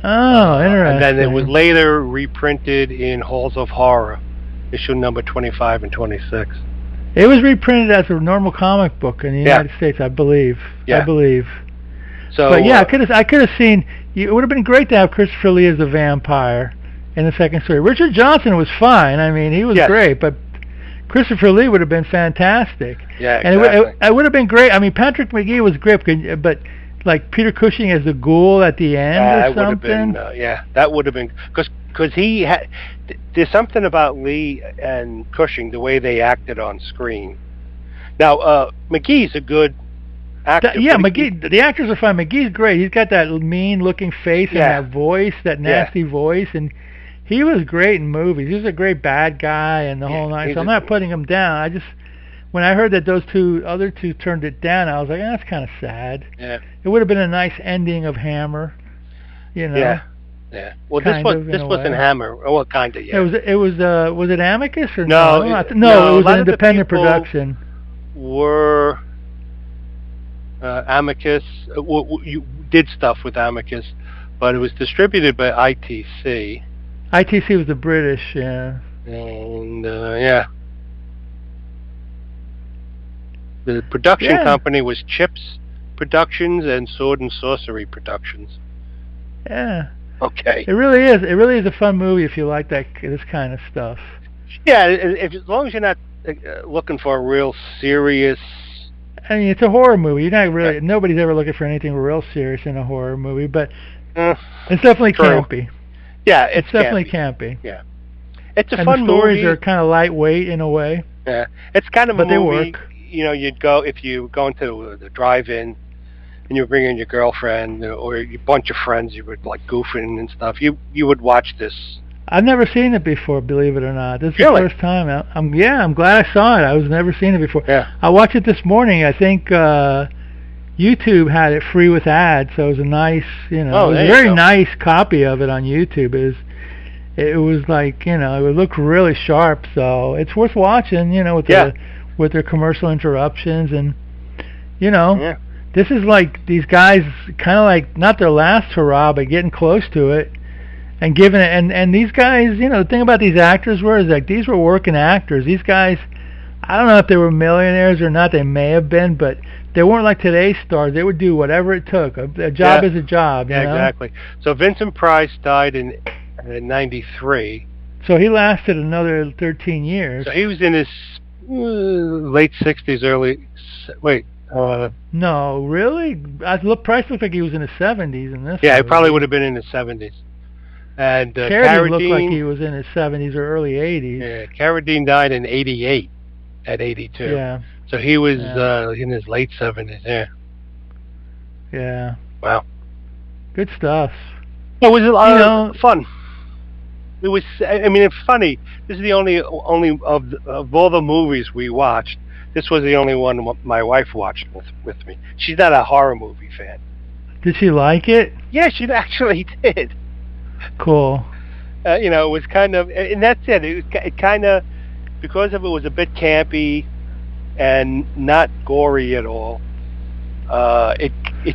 Oh, interesting. And then it was later reprinted in Halls of Horror, issue number 25 and 26. It was reprinted as a normal comic book in the United States, I believe. Yeah. I believe. So, but yeah, I could have seen. It would have been great to have Christopher Lee as the vampire in the second story. Richard Johnson was fine. I mean, he was great, but Christopher Lee would have been fantastic. Yeah, exactly. And it would have been great. I mean, Patrick McGee was great, but like Peter Cushing as the ghoul at the end or something. That would have been because he had. There's something about Lee and Cushing, the way they acted on screen. Now, McGee's a good actor. McGee. The actors are fine. McGee's great. He's got that mean-looking face and that voice, that nasty voice, and he was great in movies. He was a great bad guy and the whole night. So I'm not putting him down. When I heard that those other two turned it down, I was like, that's kind of sad. Yeah. It would have been a nice ending of Hammer, Yeah. Well, this wasn't Hammer. Well, kind of. Yeah. Was it Amicus or no? It was an independent production. Were Amicus? You did stuff with Amicus, but it was distributed by ITC. ITC was the British, yeah. And the production company was Chips Productions and Sword and Sorcery Productions. Yeah. Okay. It really is. It really is a fun movie if you like this kind of stuff. Yeah, as long as you're not looking for a real serious. I mean, it's a horror movie. You're not really. Nobody's ever looking for anything real serious in a horror movie, but it's definitely campy. Yeah, it's definitely campy. Yeah, it's a and fun movie. The stories movie. are kind of lightweight in a way. Yeah, it's kind of a movie. They work. You'd go if you go into the drive-in. And you bring in your girlfriend or a bunch of friends, you would like goofing and stuff. You would watch this. I've never seen it before, believe it or not. This is really? The first time. I'm glad I saw it. I was never seen it before. Yeah. I watched it this morning. I think YouTube had it free with ads, so it was a nice, it was a very nice copy of it on YouTube. It was like, it would look really sharp, so it's worth watching, with their commercial interruptions and, Yeah. This is like these guys kind of like not their last hurrah, but getting close to it, and giving it. And these guys, the thing about these actors is like these were working actors. These guys, I don't know if they were millionaires or not. They may have been, but they weren't like today's stars. They would do whatever it took. A job is a job. Yeah, exactly. So Vincent Price died in '93. So he lasted another 13 years. So he was in his late 60s, no, really? Price looked like he was in his 70s in this. Yeah, he probably would have been in his 70s. And Carradine looked like he was in his 70s or early 80s. Yeah, Carradine died in '88 at 82. Yeah. So he was in his late 70s. Yeah. Yeah. Wow. Good stuff. It was fun. It was. I mean, it's funny. This is the only of all the movies we watched. This was the only one my wife watched with me. She's not a horror movie fan. Did she like it? Yeah, she actually did. Cool. It was kind of, and that's it. It kind of, because of it was a bit campy and not gory at all. It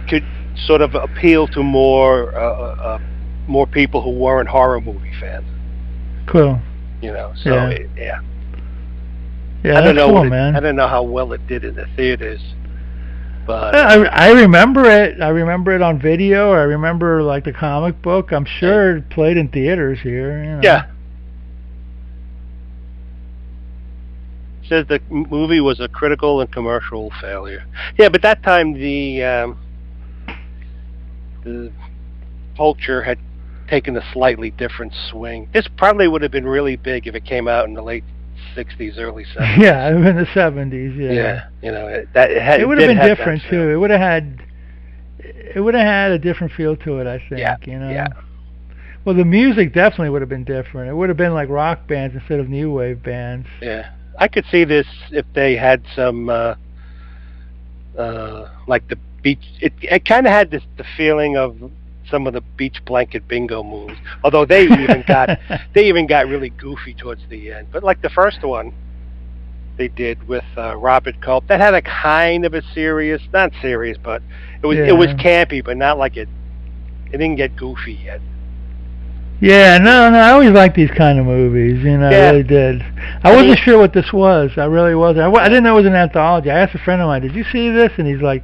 could sort of appeal to more people who weren't horror movie fans. Cool. Yeah, I don't know, cool, man. I don't know how well it did in the theaters, but I remember it. I remember it on video. I remember like the comic book. I'm sure it played in theaters here. Yeah. It says the movie was a critical and commercial failure. Yeah, but that time the culture had taken a slightly different swing. This probably would have been really big if it came out in the late 60s, early 70s. Yeah, in the 70s. Yeah. You know, it would have been different too. It would have had a different feel to it, I think. Yeah. You know. Yeah. Well, the music definitely would have been different. It would have been like rock bands instead of new wave bands. Yeah, I could see this if they had some like the beach. It kind of had the feeling of some of the beach blanket bingo moves. Although they even got really goofy towards the end. But like the first one they did with Robert Culp, that had a kind of a serious, not serious, but it was campy, but not like it didn't get goofy yet. Yeah, no, I always liked these kind of movies, you know, I really did. I wasn't sure what this was. I really wasn't. I didn't know it was an anthology. I asked a friend of mine, did you see this? And he's like,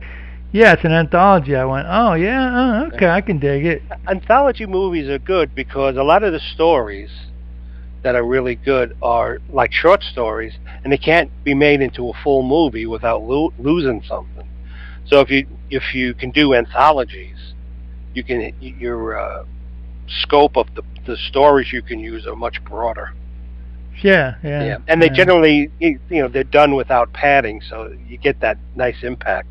yeah, it's an anthology. I went, oh, yeah, okay, I can dig it. Anthology movies are good because a lot of the stories that are really good are like short stories, and they can't be made into a full movie without losing something. So if you can do anthologies, your scope of the stories you can use are much broader. Yeah. And they generally, they're done without padding, so you get that nice impact.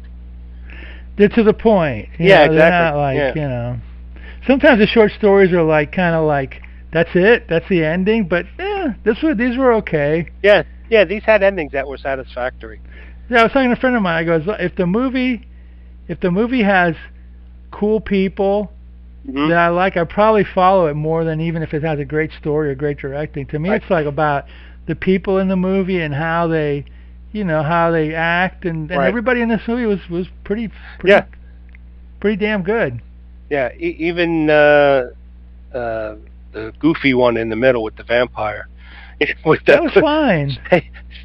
They're to the point. Exactly. They're not like, sometimes the short stories are like, kind of like, that's it, that's the ending, but these were okay. Yeah, these had endings that were satisfactory. Yeah, I was talking to a friend of mine, I goes, if the movie has cool people that I like, I probably follow it more than even if it has a great story or great directing. To me, it's like about the people in the movie and how they, how they act, and everybody in this movie was pretty damn good. Yeah, even the goofy one in the middle with the vampire. That was fine.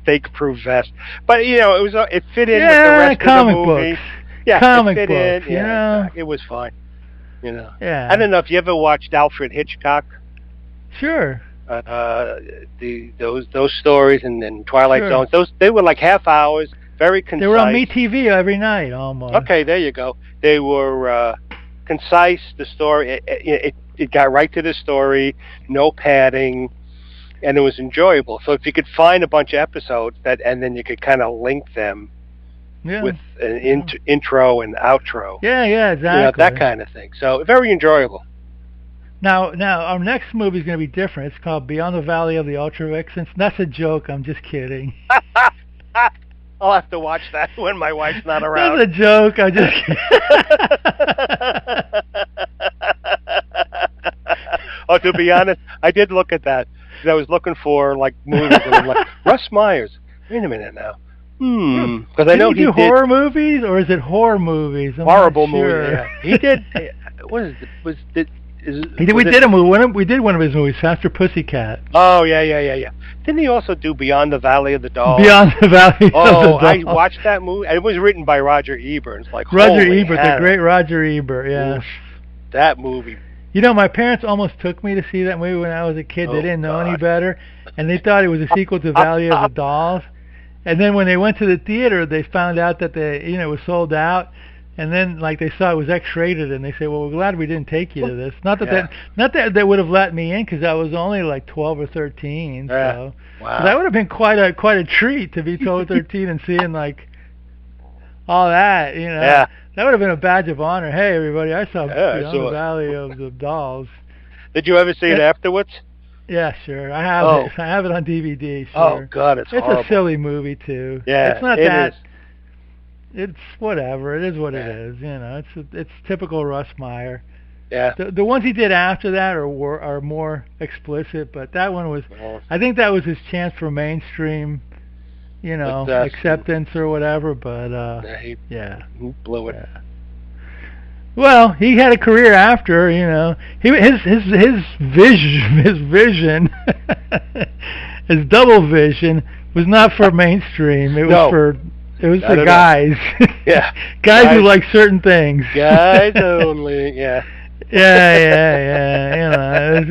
Steak-proof vest, but it fit in with the rest of the movie. Books. Yeah, comic books. It was fine. Yeah. I don't know if you ever watched Alfred Hitchcock. Sure. Those stories and then Twilight Zone. They were like half hours, very concise. They were on MeTV every night almost. Okay, there you go. They were concise. The story it got right to the story, no padding, and it was enjoyable. So if you could find a bunch of episodes and then you could kind of link them. Yeah. With an intro and outro. Yeah, exactly. That kind of thing. So very enjoyable. Now our next movie is going to be different. It's called Beyond the Valley of the Ultra Vixens. That's a joke. I'm just kidding. I'll have to watch that when my wife's not around. That's a joke. I'm just kidding. To be honest, I did look at that. I was looking for like movies, and I'm like, Russ Myers. Wait a minute now. Because I know he did horror movies, or is it horror movies? Horrible movie. Yeah. He did. What is it? We did a movie. We did one of his movies, Faster Pussycat. Oh yeah. Didn't he also do Beyond the Valley of the Dolls? Beyond the Valley of the Dolls. I watched that movie. It was written by Roger Ebert. It's like Roger Ebert, the great Roger Ebert. Yeah. Oof, that movie. My parents almost took me to see that movie when I was a kid. They didn't know any better, and they thought it was a sequel to Valley of the Dolls. And then when they went to the theater, they found out that it was sold out. And then they saw it was X-rated, and they said, "Well, we're glad we didn't take you to this." Not that they would have let me in, because I was only like 12 or 13. Yeah. So wow. That would have been quite a treat to be 12 or 13 and seeing all that. Yeah. That would have been a badge of honor. Hey, everybody! I saw Beyond the Valley of the Dolls. Did you ever see it afterwards? Yeah, sure. I have it. I have it on DVD. Sure. Oh God, it's horrible. It's a silly movie too. Yeah, it's not it that. Is. It's whatever. It is what it is. It's typical Russ Meyer. Yeah. The ones he did after that are more explicit, but that one was. I think that was his chance for mainstream, acceptance or whatever. But he blew it. Yeah. Well, he had a career after, his vision, his double vision was not for mainstream. It was for guys. Yeah. guys who like certain things. Guys only. Yeah. Yeah.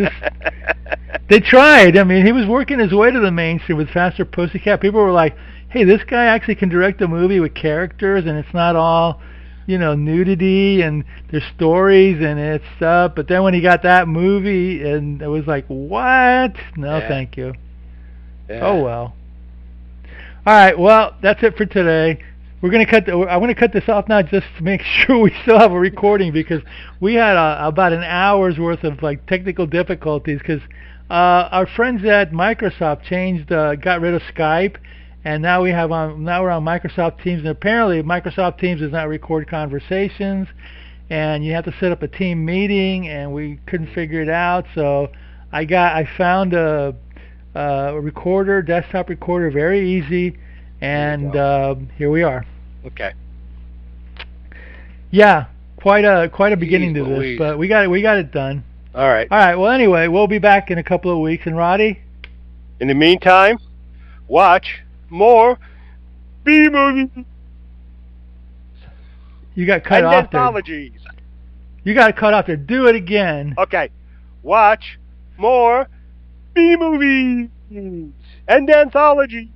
They tried. I mean, he was working his way to the mainstream with Faster Pussycat. People were like, "Hey, this guy actually can direct a movie with characters, and it's not all." nudity and there's stories and it's stuff. But then when he got that movie, and it was like, what? No, thank you. Yeah. Oh well. All right. Well, that's it for today. We're gonna I'm gonna cut this off now just to make sure we still have a recording, because we had about an hour's worth of technical difficulties because our friends at Microsoft got rid of Skype, and now we're on Microsoft Teams, and apparently Microsoft Teams does not record conversations, and you have to set up a team meeting, and we couldn't figure it out. So I found a recorder, desktop recorder, very easy. And here we are. Okay. Yeah, quite a beginning to this, but we got it done. All right. All right. Well, anyway, we'll be back in a couple of weeks. And Roddy, in the meantime, watch more B-movies. You got cut off anthologies. There. You got cut off there. Do it again. Okay. Watch more B-movies and anthologies.